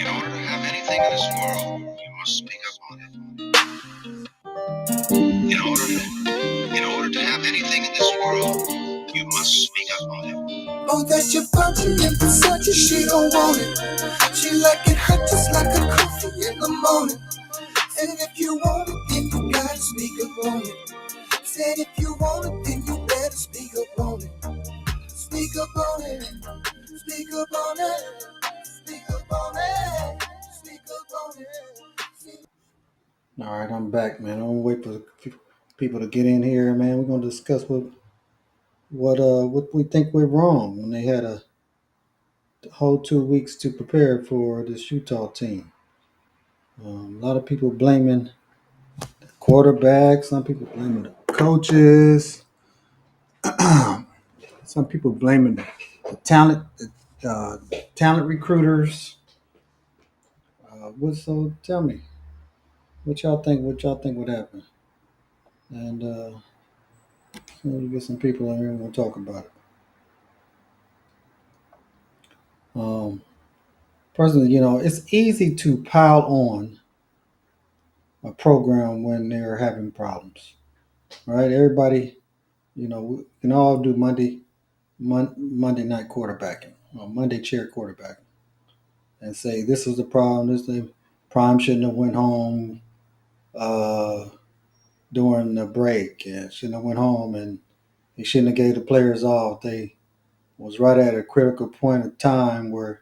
In order to have anything in this world, you must speak up on it. In order to have anything in this world, you must speak up on it. Oh, that you're punching in Versace, she don't want it. She like it hot just like a coffee in the morning. And if you want it, then you gotta speak up on it. Said if you want it, then you better speak up on it. Speak up on it. Speak up on it. Speak up on it. Speak up on it. All right, I'm back, man. I'm gonna wait for people to get in here, man. We're gonna discuss what we think went wrong when they had a whole 2 weeks to prepare for this Utah team. A lot of people blaming the quarterback. Some people blaming the coaches. Some people blaming the talent recruiters. So tell me, what y'all think? What y'all think would happen? And we'll get some people in here and we'll talk about it. Um, Personally, it's easy to pile on a program when they're having problems, right? Everybody, we can all do Monday night quarterbacking or Monday chair quarterbacking and say this is the problem. This the Prime shouldn't have went home uh, during the break and shouldn't have went home and he shouldn't have gave the players off. They was right at a critical point of time where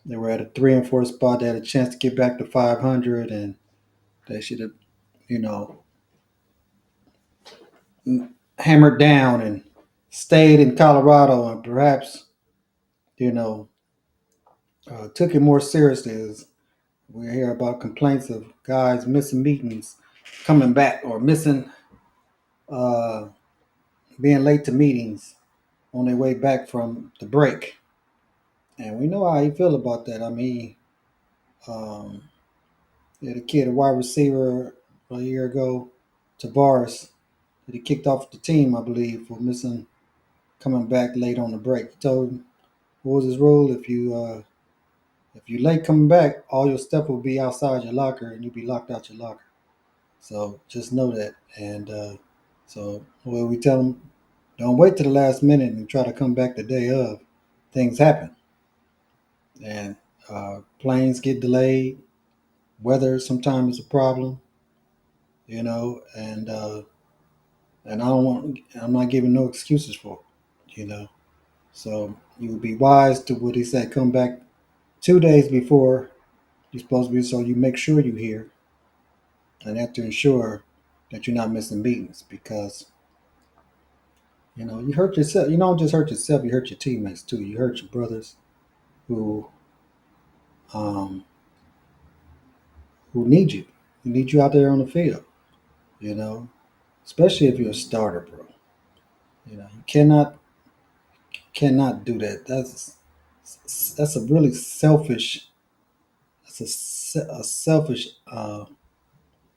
they were at a 3 and 4 spot. They had a chance to get back to 500 and they should have, you know, hammered down and stayed in Colorado and perhaps, you know, took it more seriously. As we hear about complaints of guys missing meetings, coming back, or missing, uh, being late to meetings on their way back from the break. And we know how he feel about that. I mean, um, he had a kid, a wide receiver, a year ago, Tavares, that he kicked off the team, I believe, for missing coming back late on the break. He told him what was his rule? If you late coming back, all your stuff will be outside your locker and you'll be locked out your locker. So just know that. And we tell them, don't wait to the last minute and try to come back the day of. Things happen, and planes get delayed. Weather sometimes is a problem, and I'm not giving no excuses for it. So you would be wise to what he said. Come back 2 days before you're supposed to be, so you make sure you're here and have to ensure that you're not missing meetings because you hurt yourself. You don't just hurt yourself; you hurt your teammates too. You hurt your brothers who um, who need you. Who need you out there on the field. You know, especially if you're a starter, bro. You cannot do that. That's a really selfish. That's a selfish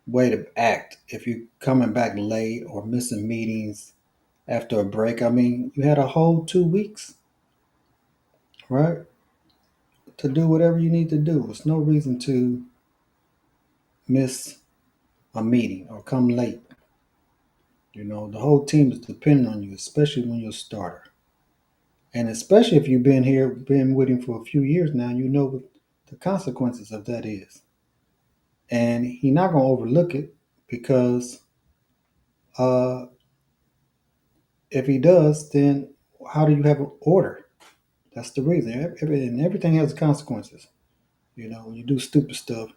way to act if you're coming back late or missing meetings after a break. I mean, you had a whole 2 weeks, right, to do whatever you need to do. There's no reason to miss a meeting or come late. The whole team is depending on you, especially when you're a starter. And especially if you've been with him for a few years now, you know what the consequences of that is. And he's not going to overlook it because uh, if he does, then how do you have order? That's the reason. Everything has consequences. When you do stupid stuff,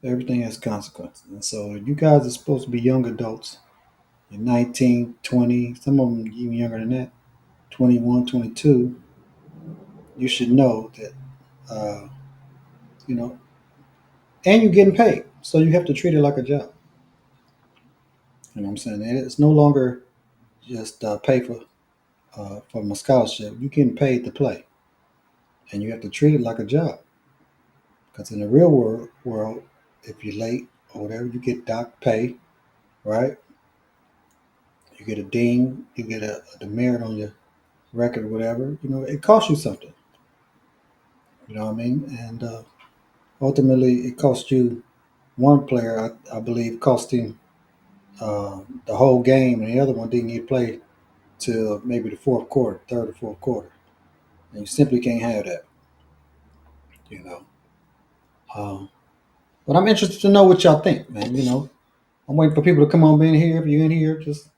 everything has consequences. And so you guys are supposed to be young adults. You're 19, 20, some of them even younger than that, 21, 22. You should know that, uh, you know, and you're getting paid. So you have to treat it like a job. You know what I'm saying? And it's no longer just pay for my scholarship. You're getting paid to play. And you have to treat it like a job. Because in the real world, if you're late or whatever, you get dock pay, right? You get a ding, you get a demerit on your record, whatever. It costs you something. You know what I mean? And ultimately it cost you one player. I believe cost him the whole game, and the other one didn't get played till maybe the fourth quarter, third or fourth quarter. And you simply can't have that, you know. Um, but I'm interested to know what y'all think, man. I'm waiting for people to come on in here. If you're in here, just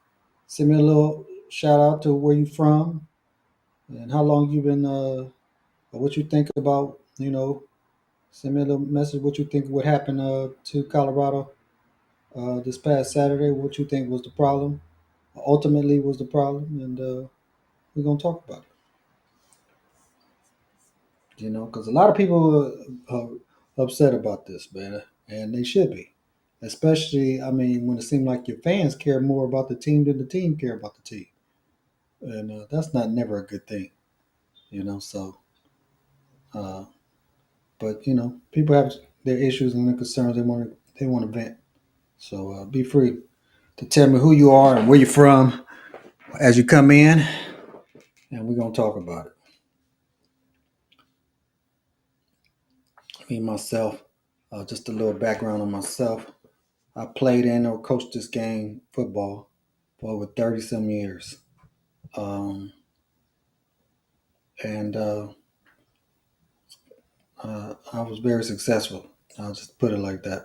send me a little shout out to where you from and how long you've been, or what you think about, send me a little message what you think would happen to Colorado this past Saturday. What you think was the problem, ultimately was the problem, and we're gonna talk about it. Because a lot of people are upset about this, man, and they should be. Especially, I mean, when it seems like your fans care more about the team than the team care about the team, and that's not never a good thing, So, uh, but people have their issues and their concerns. They want to vent. So be free to tell me who you are and where you're from as you come in, and we're gonna talk about it. Me myself, just a little background on myself. I played in or coached this game football for over 30 some years, um, and I was very successful. I'll just put it like that.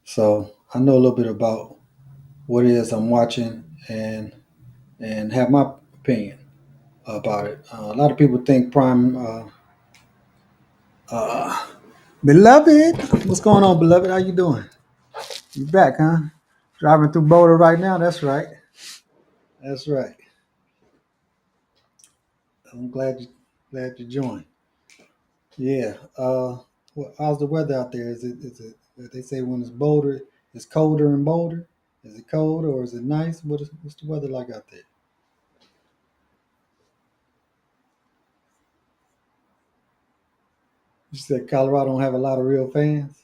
So I know a little bit about what it is I'm watching and have my opinion about it. A lot of people think Prime, uh, beloved. What's going on, beloved? How you doing? You back, huh? Driving through Boulder right now. That's right. That's right. I'm glad you joined. Yeah. How's the weather out there? Is it? They say when it's Boulder, it's colder in Boulder. Is it cold or is it nice? What's the weather like out there? You said Colorado don't have a lot of real fans.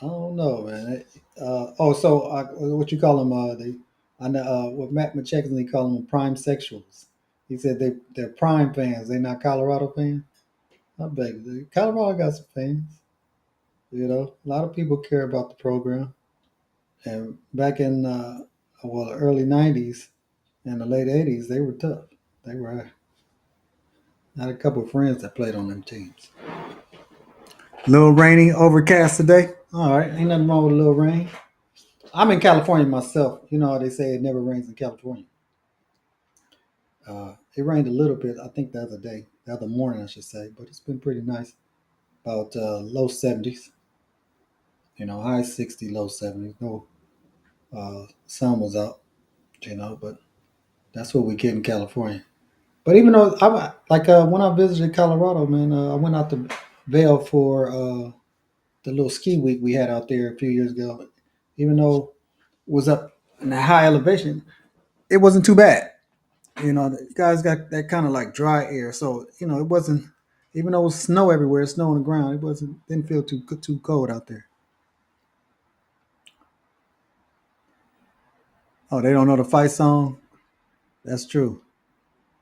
I don't know, man. What you call them? I know what Matt McCheckney call them prime sexuals. He said they're prime fans. They're not Colorado fans. I beg you. Colorado got some fans. A lot of people care about the program. And back in the early '90s and the late '80s, they were tough. They were. I had a couple of friends that played on them teams. A little rainy, overcast today. All right, ain't nothing wrong with a little rain. I'm in California myself. You know how they say it never rains in California. It rained a little bit, I think, the other morning, I should say, but it's been pretty nice. About low 70s, high 60, low 70s. No, sun was out, but that's what we get in California. But even though I like when I visited Colorado, man, I went out to Vail for the little ski week we had out there a few years ago. Even though it was up in a high elevation, it wasn't too bad. The guys got that kind of like dry air, so it wasn't. Even though it was snow everywhere, snow on the ground, it wasn't didn't feel too cold out there. Oh, they don't know the fight song. That's true.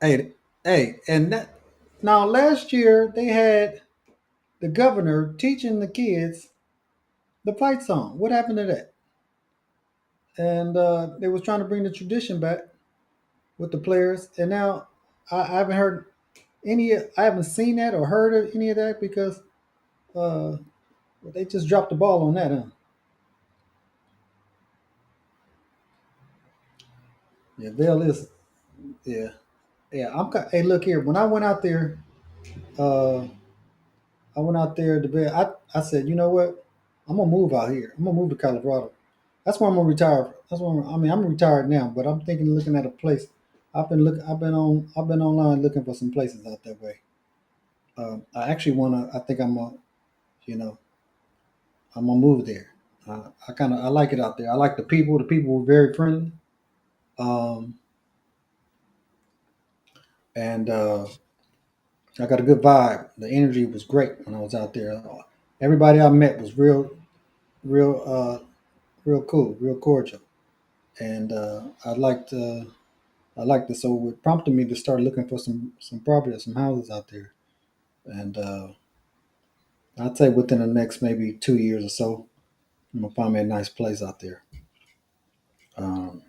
Hey, hey, and now last year they had the governor teaching the kids the fight song. What happened to that? And they was trying to bring the tradition back with the players, and now I haven't heard I haven't seen that or heard of any of that because uh, they just dropped the ball on that, huh? Yeah, Vail is. Yeah, yeah. Hey, look here. When uh, I went out there to Vail. I said, you know what? I'm gonna move out here. I'm gonna move to Colorado. That's where I'm gonna retire. I mean, I'm retired now, but I'm thinking, looking at a place. I've been online looking for some places out that way. I actually wanna. I think you know, I'm gonna move there. I like it out there. I like the people. The people were very friendly. Um, and I got a good vibe. The energy was great when I was out there. Everybody I met was real, real cool, real cordial, and I liked it. So it prompted me to start looking for some property, some houses out there. and I'd say within the next maybe 2 years or so, I'm gonna find me a nice place out there. Um,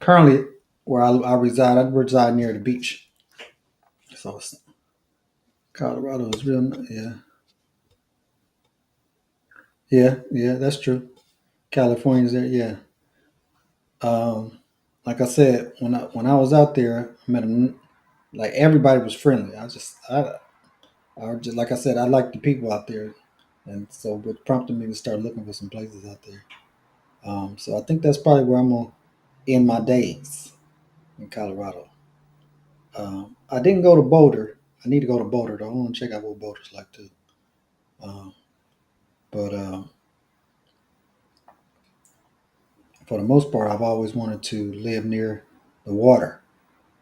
Currently, where I reside near the beach, so Colorado is real. Yeah, yeah, that's true. California's there. Yeah. Um, like I said, when I was out there, I met like everybody was friendly. I just like I said, I like the people out there, and so it prompted me to start looking for some places out there. So I think that's probably where I'm gonna end my days in Colorado. I didn't go to Boulder. I need to go to Boulder though. I want to check out what Boulder's like too. Um, but for the most part, I've always wanted to live near the water,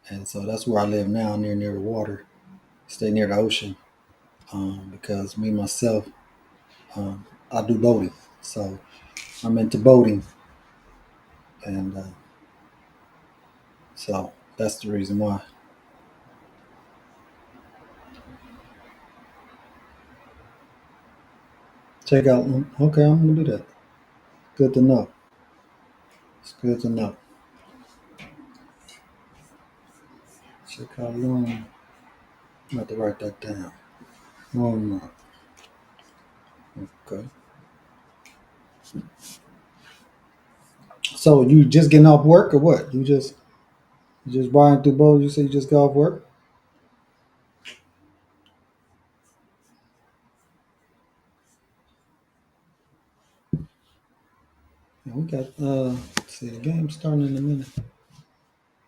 and so that's where I live now, near the water. Stay near the ocean because me myself, I do boating, so I'm into boating, and so that's the reason why. Check out. Okay, I'm gonna do that. Good to know. It's good to know. Check out long. I'm have to write that down. Long. Okay. So you just getting off work or what? You just riding through boat. You say you just got off work. Yeah, we got. Let's see, the game's starting in a minute.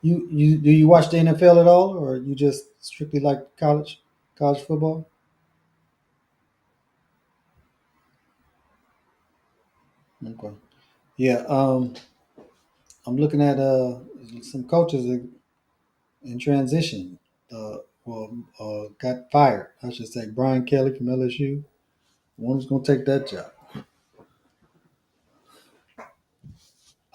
You do you watch the NFL at all, or you just strictly like college football? Okay. Yeah. I'm looking at some coaches in transition. Got fired. I should say Brian Kelly from LSU. One who's going to take that job.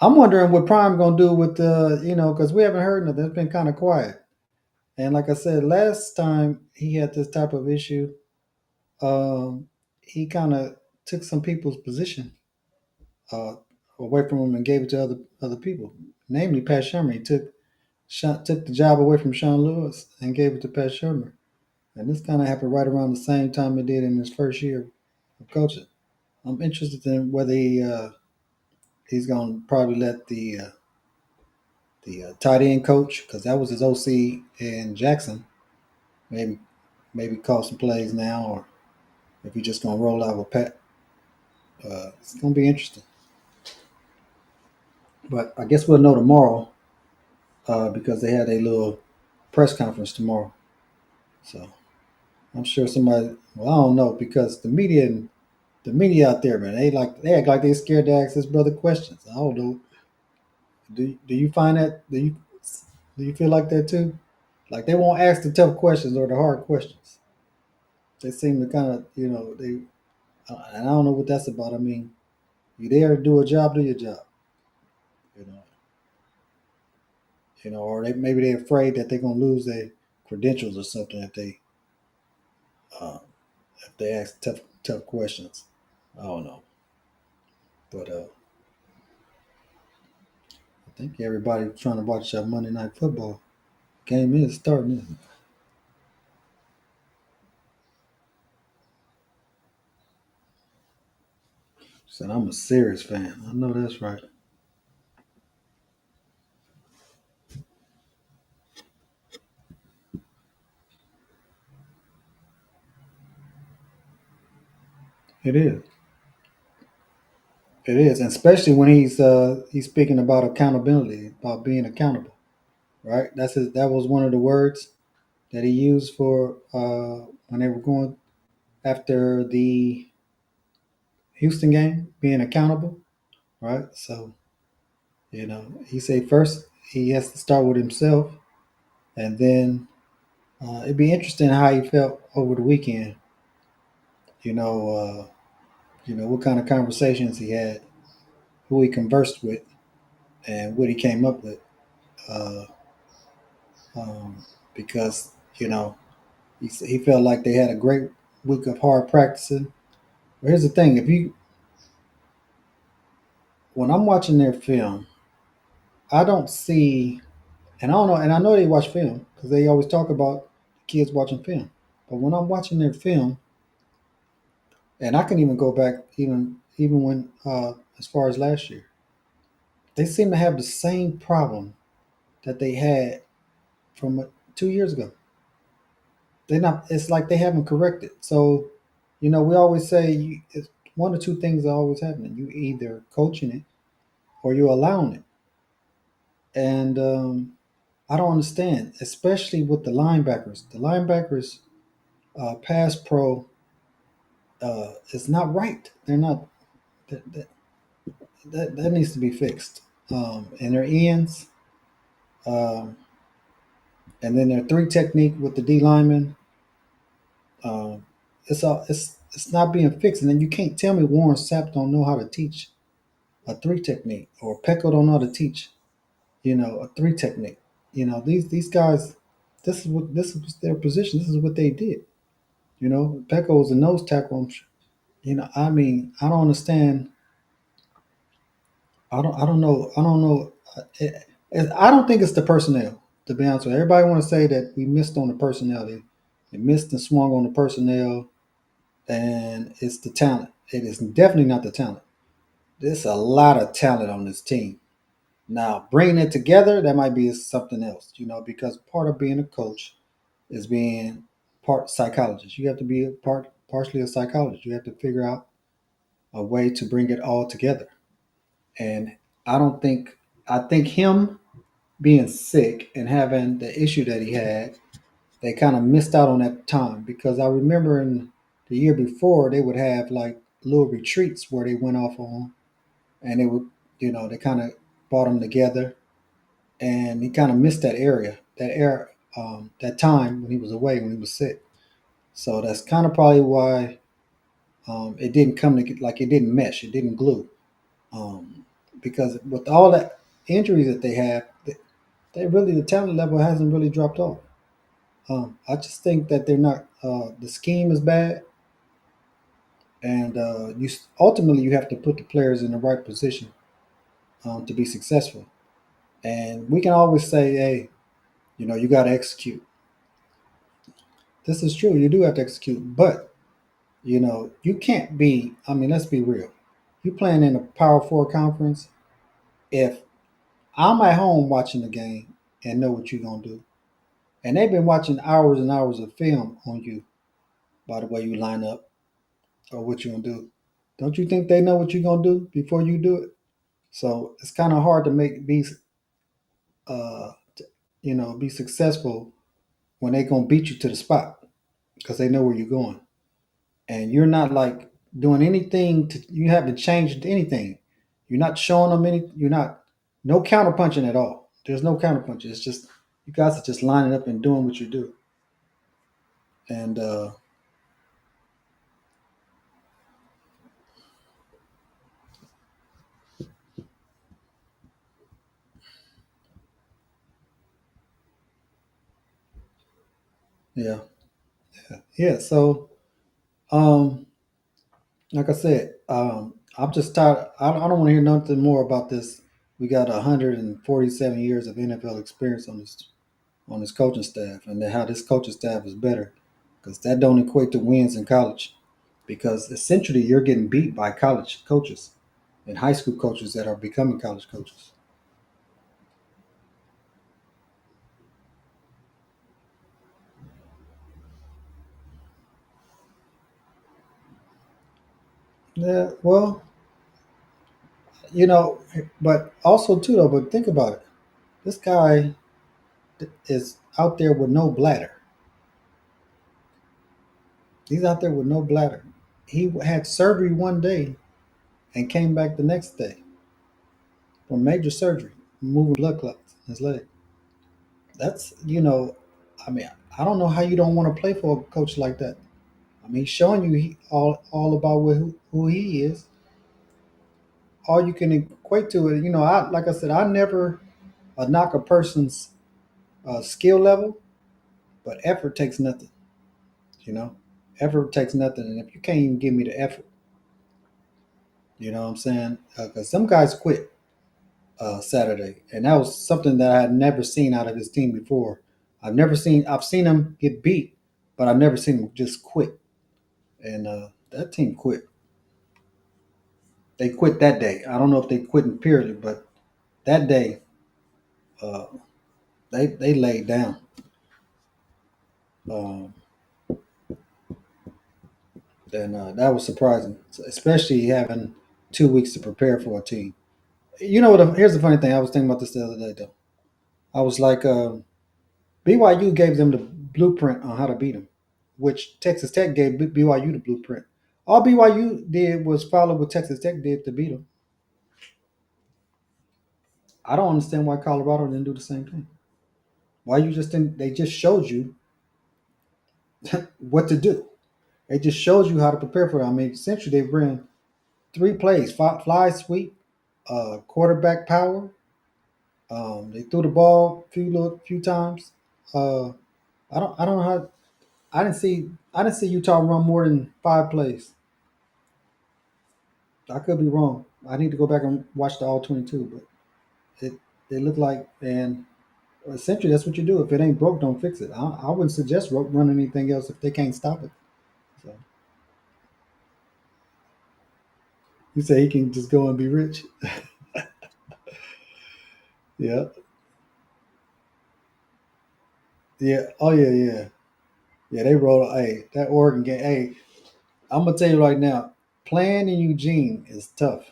I'm wondering what Prime going to do with because we haven't heard nothing. It's been kind of quiet. And like I said, last time he had this type of issue, he kind of took some people's position uh, away from him and gave it to other people. Namely, Pat Shermer. He took the job away from Sean Lewis and gave it to Pat Shermer. And this kind of happened right around the same time it did in his first year of coaching. I'm interested in whether he's going to probably let the tight end coach, because that was his OC in Jackson, maybe call some plays now, or if he's just going to roll out with Pat. It's going to be interesting. But I guess we'll know tomorrow because they had a little press conference tomorrow. So I'm sure somebody. Well, I don't know because the media out there, man, they act like they scared to ask this brother questions. I don't know. Do you find that? Do you feel like that too? Like they won't ask the tough questions or the hard questions. They seem to kind of they. And I don't know what that's about. I mean, you there to do a job, do your job. You know, or maybe they're afraid that they're gonna lose their credentials or something uh, if they ask tough questions. I don't know, but I think everybody trying to watch that Monday Night Football game is starting. Isn't it? Said I'm a serious fan. I know that's right. It is. It is, and especially when he's speaking about accountability, about being accountable. Right. That was one of the words that he used for when they were going after the Houston game, being accountable. Right. So he said first he has to start with himself, and then it'd be interesting how he felt over the weekend. You know, what kind of conversations he had, who he conversed with, and what he came up with. Uh, because you know He felt like they had a great week of hard practicing. But here's the thing: if you when I'm watching their film, I don't see, and I don't know, and I know they watch film because they always talk about kids watching film. But when I'm watching their film, and I can even go back even when as far as last year, they seem to have the same problem that they had from 2 years ago. They're not. It's like they haven't corrected. So, we always say it's one or two things are always happening. You either coaching it or you're allowing it, and I don't understand, especially with the linebackers. The linebackers pass pro is not right. They're not. That needs to be fixed. And their ends, um, and then their three technique with the D lineman. Um, it's not being fixed, and then you can't tell me Warren Sapp don't know how to teach a three technique, or Pecco don't know how to teach, a three technique. These guys, this is their position. This is what they did. Pecco was a nose tackle. I mean, I don't understand. I don't know. I don't know. I don't think it's the personnel. To be honest with you, everybody want to say that we missed on the personnel. They missed and swung on the personnel, and it's the talent. It is definitely not the talent. There's a lot of talent on this team. Now, bringing it together, that might be something else, because part of being a coach is being part psychologist. You have to be partially a psychologist. You have to figure out a way to bring it all together. And I don't think, I think him being sick and having the issue that he had, they kind of missed out on that time, because I remember in the year before, they would have like little retreats where they went off on, and they would, they kind of brought them together, and he kind of missed that time when he was away, when he was sick. So that's kind of probably why it didn't come to like it didn't mesh, it didn't glue, because with all that injuries that they have, they really the talent level hasn't really dropped off. I just think that they're not. The scheme is bad, and ultimately you have to put the players in the right position to be successful. And we can always say, hey, you got to execute. This is true. You do have to execute, but you can't be. I mean, let's be real. You playing in a Power Four conference. If I'm at home watching the game and know what you're gonna do, and they've been watching hours and hours of film on you by the way you line up or what you're gonna do, don't you think they know what you're gonna do before you do it? So it's kind of hard to uh, be successful when they gonna beat you to the spot because they know where you're going. And you're not like doing anything you haven't changed anything. You're not showing them you're not no counter punching at all. There's no counter punching. It's just you guys are just lining up and doing what you do. And yeah, yeah. So um like I said, I'm just tired. I don't want to hear nothing more about this. We got 147 years of NFL experience on this coaching staff, and then how this coaching staff is better, because that don't equate to wins in college. Because essentially, you're getting beat by college coaches and high school coaches that are becoming college coaches. Yeah, well, you know, but also too though. But think about it. This guy is out there with no bladder. He's out there with no bladder. He had surgery one day and came back the next day from major surgery, removing blood clots in his leg. That's I mean, I don't know how you don't want to play for a coach like that. I mean, he's showing you all about who he is. All you can equate to it, I like I said, I never knock a person's skill level, but effort takes nothing. You know, effort takes nothing, and if you can't even give me the effort, you know what I'm saying? Because some guys quit Saturday, and that was something that I had never seen out of his team before. I've seen him get beat, but I've never seen him just quit. And that team quit. They quit that day. I don't know if they quit in period, but that day uh, they laid down. Um, and that was surprising, especially having 2 weeks to prepare for a team. You know what? Here's the funny thing. I was thinking about this the other day, though. I was like, BYU gave them the blueprint on how to beat them, which Texas Tech gave BYU the blueprint. All BYU did was follow what Texas Tech did to beat them. I don't understand why Colorado didn't do the same thing. Why you just didn't? They just showed you what to do. They just showed you how to prepare for it. I mean, essentially they ran three plays: fly sweep, quarterback power. They threw the ball few times. Uh, I don't know how. I didn't see Utah run more than 5 plays. I could be wrong. I need to go back and watch the all 22, but it looked like, and essentially that's what you do. If it ain't broke, don't fix it. I wouldn't suggest running anything else if they can't stop it. So you say he can just go and be rich? Yeah, yeah. Oh yeah, yeah, yeah. They roll. Hey, that Oregon game. Hey, I'm gonna tell you right now, playing in Eugene is tough.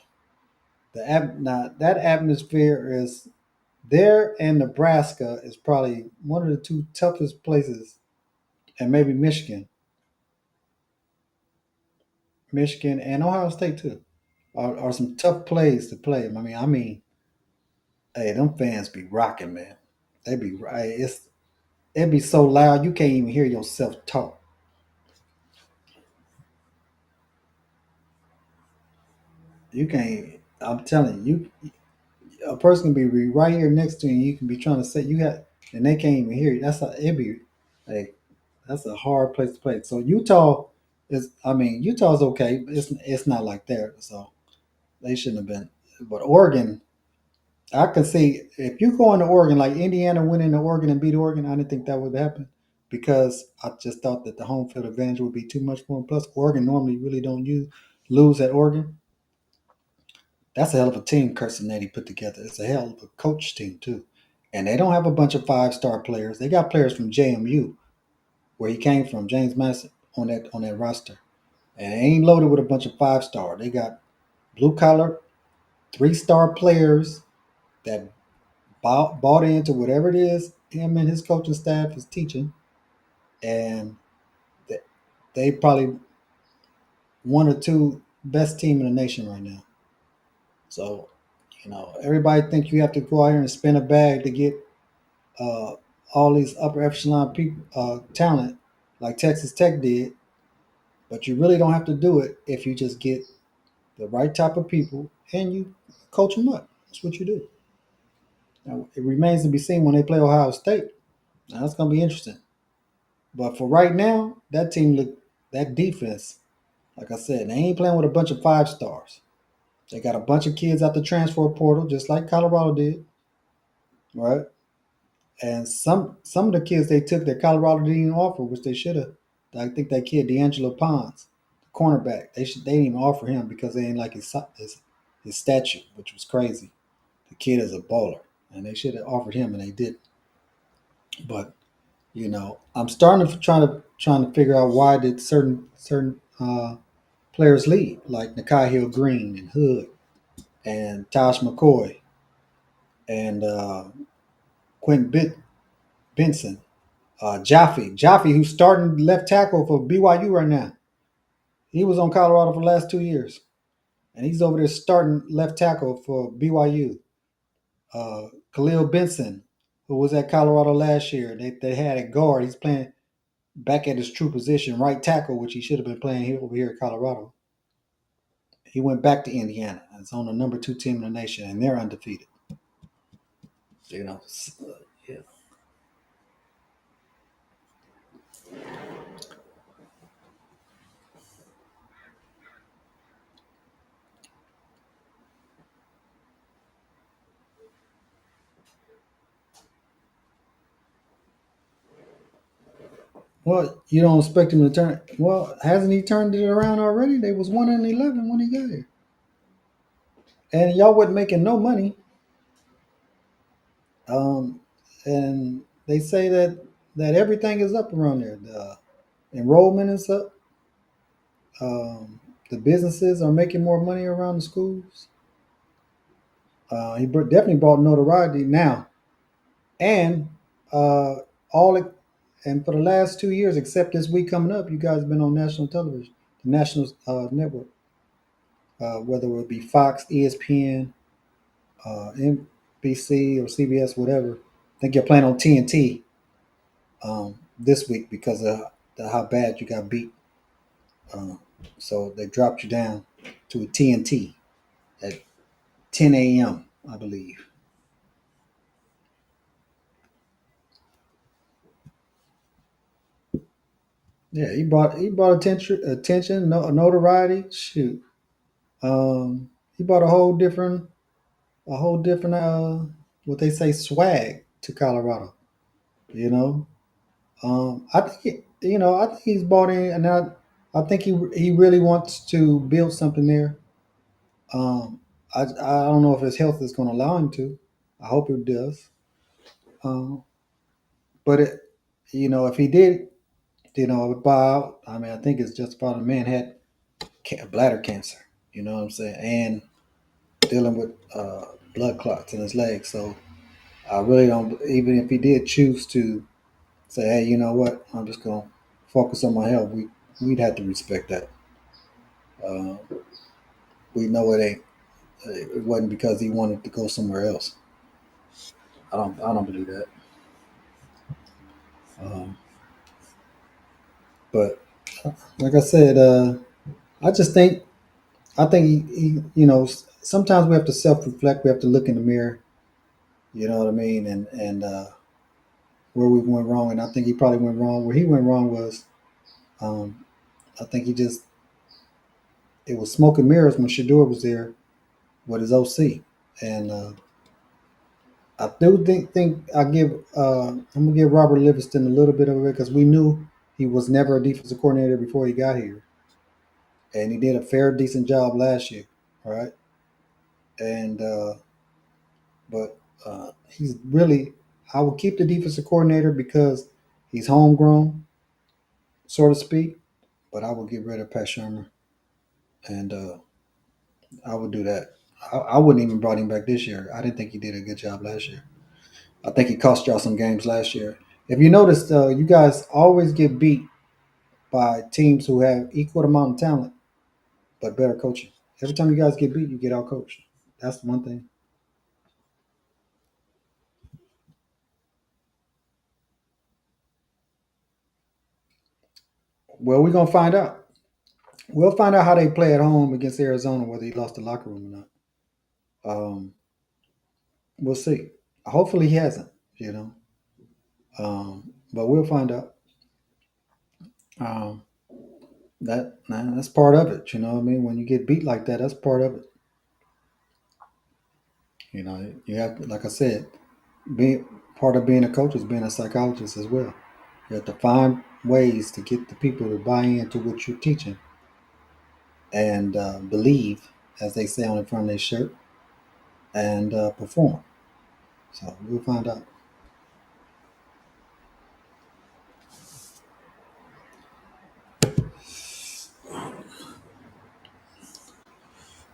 Now that atmosphere is there, and Nebraska is probably one of the two toughest places, and maybe Michigan and Ohio State too, are some tough plays to play. Hey, them fans be rocking, man. They be right. It be so loud you can't even hear yourself talk. You can't. I'm telling you, a person can be right here next to you. And you can be trying to say you got, and they can't even hear you. That's a it be. Hey, that's a hard place to play. So Utah is. I mean, Utah's okay. But it's not like there. So they shouldn't have been. But Oregon, I can see if you go into Oregon, like Indiana went into Oregon and beat Oregon, I didn't think that would happen because I just thought that the home field advantage would be too much for them. Plus, Oregon normally really don't lose at Oregon. That's a hell of a team Kirsten put together. It's a hell of a coach team too, and they don't have a bunch of 5-star players. They got players from JMU, where he came from, James Madison, on that roster, and they ain't loaded with a bunch of 5-star. They got blue collar 3-star players that bought into whatever it is him and his coaching staff is teaching, and they probably one or two best team in the nation right now. So, everybody think you have to go out here and spend a bag to get uh, all these upper echelon people talent like Texas Tech did, but you really don't have to do it if you just get the right type of people and you coach them up. That's what you do. Now, it remains to be seen when they play Ohio State. Now, that's going to be interesting. But for right now, that defense, like I said, they ain't playing with a bunch of 5-stars. They got a bunch of kids out the transfer portal, just like Colorado did, right? And some of the kids they took that Colorado didn't even offer, which they should have. I think that kid D'Angelo Pons, the cornerback, they didn't even offer him because they didn't like his statue, which was crazy. The kid is a baller, and they should have offered him, and they didn't. But I'm starting to trying to figure out why did certain players leave, like Nakai Hill Green and Hood and Tosh McCoy and Quentin Benson, Jaffe, who's starting left tackle for BYU right now. He was on Colorado for the last 2 years, and he's over there starting left tackle for BYU. Khalil Benson, who was at Colorado last year, they had a guard. He's playing back at his true position, right tackle, which he should have been playing here over here at Colorado. He went back to Indiana. It's on the number 2 team in the nation, and they're undefeated. You know, yeah. Well, you don't expect him to turn. Well, hasn't he turned it around already? They was 1-11 when he got here, and y'all wasn't making no money. Um, and they say that everything is up around there. The enrollment is up. The businesses are making more money around the schools. Definitely brought notoriety now, and uh, all it, and for the last 2 years, except this week coming up, you guys have been on national television, the national network, whether it be Fox, ESPN, NBC, or CBS, whatever. I think you're playing on TNT this week because of how bad you got beat. Uh, so they dropped you down to a TNT at 10 a.m., I believe. Yeah, he brought attention, notoriety. Shoot, he brought a whole different what they say swag to Colorado. You know, I think I think he's bought in, and I think he really wants to build something there. I don't know if his health is going to allow him to. I hope it does. Um, but if he did, buy out. I mean, I think it's just about a man had bladder cancer. You know what I'm saying, and dealing with blood clots in his legs. So I really don't. Even if he did choose to say, "Hey, you know what? I'm just going to focus on my health," we'd have to respect that. Uh, we know it ain't. It wasn't because he wanted to go somewhere else. I don't believe that. Um, but like I said, I just think sometimes we have to self reflect. We have to look in the mirror. You know what I mean? And where we went wrong, and I think he probably went wrong. Where he went wrong was, um, I think it was smoke and mirrors when Shador was there with his OC, and I do think I'm gonna give Robert Livingston a little bit of it because we knew he was never a defensive coordinator before he got here, and he did a fair decent job last year, all right? And but he's really I would keep the defensive coordinator because he's homegrown, so to speak. But I would get rid of Pat Shermer, and I would do that. I wouldn't even brought him back this year. I didn't think he did a good job last year. I think he cost y'all some games last year. If you noticed, you guys always get beat by teams who have equal amount of talent but better coaching. Every time you guys get beat, you get out coached. That's one thing. Well, we're gonna find out. We'll find out how they play at home against Arizona, whether he lost the locker room or not. We'll see. Hopefully, he hasn't. But we'll find out. Um, that's part of it. You know what I mean? When you get beat like that, that's part of it. You have to, like I said, being part of being a coach is being a psychologist as well. You have to find ways to get the people to buy into what you're teaching and believe, as they say on the front of their shirt, and perform. So we'll find out.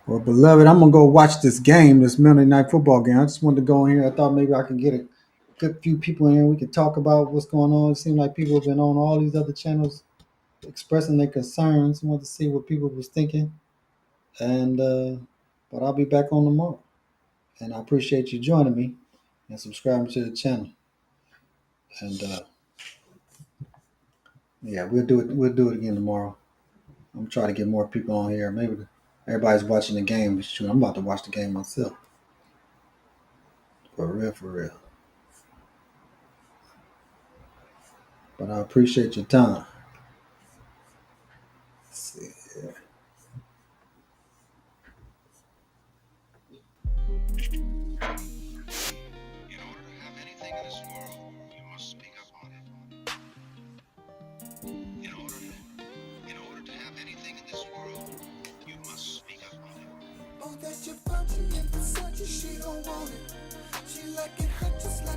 Well, beloved, I'm gonna go watch this game, this Monday night football game. I just wanted to go in here. I thought maybe I can get a good few people in here. We could talk about what's going on. It seemed like people have been on all these other channels expressing their concerns. I wanted to see what people was thinking, and but I'll be back on tomorrow. And I appreciate you joining me and subscribing to the channel. And yeah, we'll do it. We'll do it again tomorrow. I'm trying to get more people on here. Maybe everybody's watching the game. Shoot, I'm about to watch the game myself. For real, for real. But I appreciate your time. Let's see. that you're Versace and Versace, she don't want it. She like it hot just like